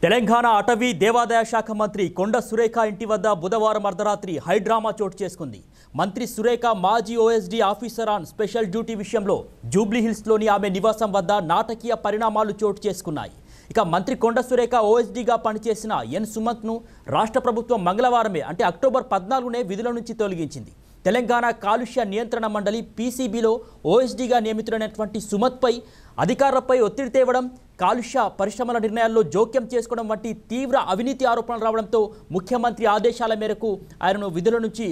తెలంగాణ అటవీ దేవాదాయ శాఖ మంత్రి కొండ సురేఖ ఇంటి వద్ద బుధవారం అర్ధరాత్రి హైడ్రామా చోటు చేసుకుంది. మంత్రి సురేఖ మాజీ OSD officer on special duty విషయంలో జూబ్లీహిల్స్లోని ఆమె నివాసం వద్ద నాటకీయ పరిణామాలు చోటు చేసుకున్నాయి. ఇక మంత్రి కొండ సురేఖ ఓఎస్డీగా పనిచేసిన ఎన్ సుమంత్ను రాష్ట్ర ప్రభుత్వం మంగళవారమే అంటే అక్టోబర్ 14నే విధుల నుంచి తొలగించింది. తెలంగాణ కాలుష్య నియంత్రణ మండలి పీసీబీలో ఓఎస్డీగా నియమితులైనటువంటి సుమంత్పై అధికారులపై ఒత్తిడి తేవడం, కాలుష్య పరిశ్రమల నిర్ణయాల్లో జోక్యం చేసుకోవడం వంటి తీవ్ర అవినీతి ఆరోపణలు రావడంతో ముఖ్యమంత్రి ఆదేశాల మేరకు ఆయనను విధుల నుంచి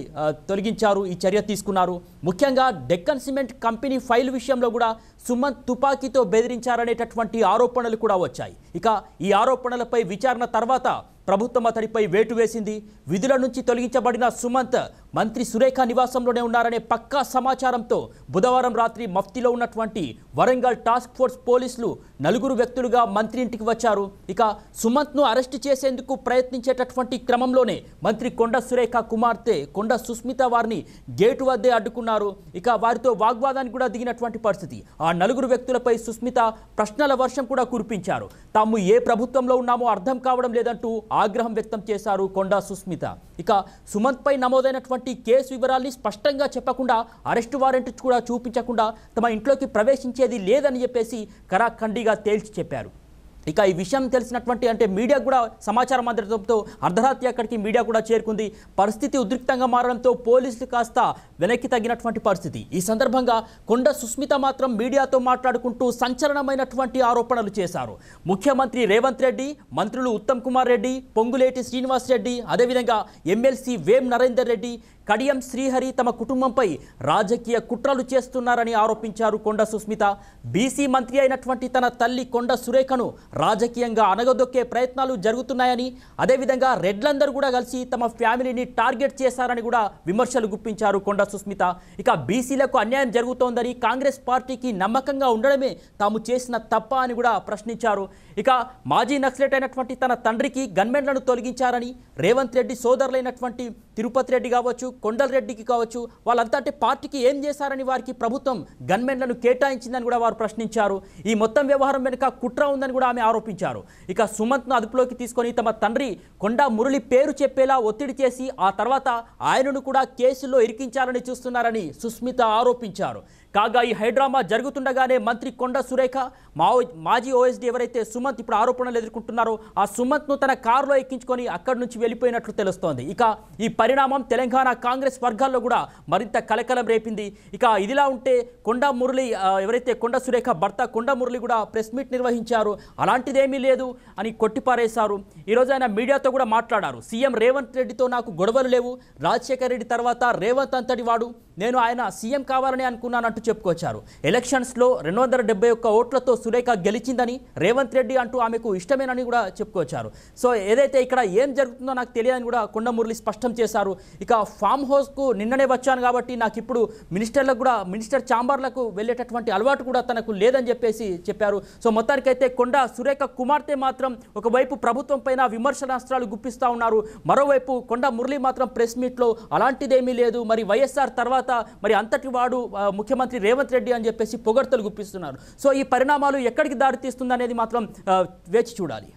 తొలగించారు. ఈ చర్య తీసుకున్నారు. ముఖ్యంగా డెక్కన్ సిమెంట్ కంపెనీ ఫైల్ విషయంలో కూడా సుమంత్ తుపాకీతో బెదిరించారనేటటువంటి ఆరోపణలు కూడా వచ్చాయి. ఇక ఈ ఆరోపణలపై విచారణ తర్వాత ప్రభుత్వం అతడిపై వేటు వేసింది. విధుల నుంచి తొలగించబడిన సుమంత్ మంత్రి సురేఖ నివాసంలోనే ఉన్నారనే పక్కా సమాచారంతో బుధవారం రాత్రి మఫ్తీలో ఉన్నటువంటి వరంగల్ టాస్క్ ఫోర్స్ పోలీసులు 4 వ్యక్తులుగా మంత్రి ఇంటికి వచ్చారు. ఇక సుమంత్ను అరెస్టు చేసేందుకు ప్రయత్నించేటటువంటి క్రమంలోనే మంత్రి కొండ సురేఖ కుమార్తె కొండ సుస్మిత వారిని గేటు వద్దే అడ్డుకున్నారు. ఇక వారితో వాగ్వాదానికి కూడా దిగినటువంటి పరిస్థితి. ఆ 4 వ్యక్తులపై సుస్మిత ప్రశ్నల వర్షం కూడా కురిపించారు. తాము ఏ ప్రభుత్వంలో ఉన్నామో అర్థం కావడం లేదంటూ ఆగ్రహం వ్యక్తం చేశారు కొండ సుస్మిత. ఇక సుమంత్పై నమోదైనటువంటి కేసు వివరాల్ని స్పష్టంగా చెప్పకుండా, అరెస్టు వారెంట్ కూడా చూపించకుండా తమ ఇంట్లోకి ప్రవేశించేది లేదని చెప్పేసి కరాఖండిగా తేల్చి చెప్పారు. ఇక ఈ విషయం తెలిసినటువంటి అంటే మీడియా కూడా సమాచారం అందడంతో అర్ధరాత్రి అక్కడికి మీడియా కూడా చేరుకుంది. పరిస్థితి ఉద్రిక్తంగా మారడంతో పోలీసులు కాస్త వెనక్కి తగ్గినటువంటి పరిస్థితి. ఈ సందర్భంగా కొండ సుస్మిత మాత్రం మీడియాతో మాట్లాడుకుంటూ సంచలనమైనటువంటి ఆరోపణలు చేశారు. ముఖ్యమంత్రి రేవంత్ రెడ్డి, మంత్రులు ఉత్తమ్ కుమార్ రెడ్డి, పొంగులేటి శ్రీనివాస్ రెడ్డి, అదేవిధంగా ఎమ్మెల్సీ వేం నరేందర్ రెడ్డి, కడియం శ్రీహరి తమ కుటుంబంపై రాజకీయ కుట్రలు చేస్తున్నారని ఆరోపించారు కొండ సుస్మిత. బీసీ మంత్రి అయినటువంటి తన తల్లి కొండ సురేఖను రాజకీయంగా అనగదొక్కే ప్రయత్నాలు జరుగుతున్నాయని, అదేవిధంగా రెడ్లందరూ కూడా కలిసి తమ ఫ్యామిలీని టార్గెట్ చేశారని కూడా విమర్శలు గుప్పించారు కొండ సుస్మిత. ఇక బీసీలకు అన్యాయం జరుగుతోందని, కాంగ్రెస్ పార్టీకి నమ్మకంగా ఉండడమే తాము చేసిన తప్ప అని కూడా ప్రశ్నించారు. ఇక మాజీ నక్సలైట్ అయినటువంటి తన తండ్రికి గన్మెన్లను తొలగించారని, రేవంత్ రెడ్డి సోదరులైనటువంటి తిరుపతి రెడ్డి కావచ్చు, కొండల్ రెడ్డికి కావచ్చు, వాళ్ళంతా అంటే పార్టీకి ఏం చేశారని వారికి ప్రభుత్వం గన్మెన్లను కేటాయించిందని కూడా వారు ప్రశ్నించారు. ఈ మొత్తం వ్యవహారం వెనుక కుట్ర ఉందని కూడా ఆమె ఆరోపించారు. ఇక సుమంత్ను అదుపులోకి తీసుకొని తమ తండ్రి కొండా మురళి పేరు చెప్పేలా ఒత్తిడి చేసి ఆ తర్వాత ఆయనను కూడా కేసులో ఇరికించాలని చూస్తున్నారని సుస్మిత ఆరోపించారు. కాగా ఈ హైడ్రామా జరుగుతుండగానే మంత్రి కొండ సురేఖ మాజీ ఓఎస్డీ ఎవరైతే సుమంత్ ఇప్పుడు ఆరోపణలు ఎదుర్కొంటున్నారో ఆ సుమంత్ను తన కారులో ఎక్కించుకొని అక్కడి నుంచి వెళ్ళిపోయినట్లు తెలుస్తోంది. ఇక ఈ పరిణామం తెలంగాణ కాంగ్రెస్ వర్గాల్లో కూడా మరింత కలకలం రేపింది. ఇక ఇదిలా ఉంటే కొండ మురళి ఎవరైతే కొండ సురేఖ భర్త కొండ మురళి కూడా ప్రెస్ మీట్ నిర్వహించారు. అలాంటిదేమీ లేదు అని కొట్టిపారేశారు. ఈరోజు ఆయన మీడియాతో కూడా మాట్లాడారు. సీఎం రేవంత్ రెడ్డితో నాకు గొడవలు లేవు, రాజశేఖర్ రెడ్డి తర్వాత రేవంత్ అంతటి వాడు, నేను ఆయన సీఎం కావాలని అనుకున్నానంటూ చెప్పుకొచ్చారు. ఎలక్షన్స్లో 271 ఓట్లతో సురేఖ గెలిచిందని, రేవంత్ రెడ్డి అంటూ ఆమెకు ఇష్టమేనని కూడా చెప్పుకొచ్చారు. సో ఏదైతే ఇక్కడ ఏం జరుగుతుందో నాకు తెలియదని కూడా కొండ మురళి స్పష్టం చేశారు. ఇక ఫామ్ హౌస్కు నిన్ననే వచ్చాను కాబట్టి నాకు ఇప్పుడు మినిస్టర్లకు కూడా మినిస్టర్ ఛాంబర్లకు వెళ్ళేటటువంటి అలవాటు కూడా తనకు లేదని చెప్పేసి చెప్పారు. సో మొత్తానికైతే కొండ సురేఖ కుమార్తె మాత్రం ఒకవైపు ప్రభుత్వం పైన విమర్శనాస్త్రాలు గుప్పిస్తూ ఉన్నారు, మరోవైపు కొండ మురళి మాత్రం ప్రెస్ మీట్లో అలాంటిదేమీ లేదు, మరి వైఎస్ఆర్ తర్వాత మరి అంతటి వాడు ముఖ్యమంత్రి రేవంత్ రెడ్డి అని చెప్పేసి పొగడ్తలు గుప్పిస్తున్నారు. సో ఈ పరిణామాలు ఎక్కడికి దారితీస్తుంది అనేది మాత్రం వేచి చూడాలి.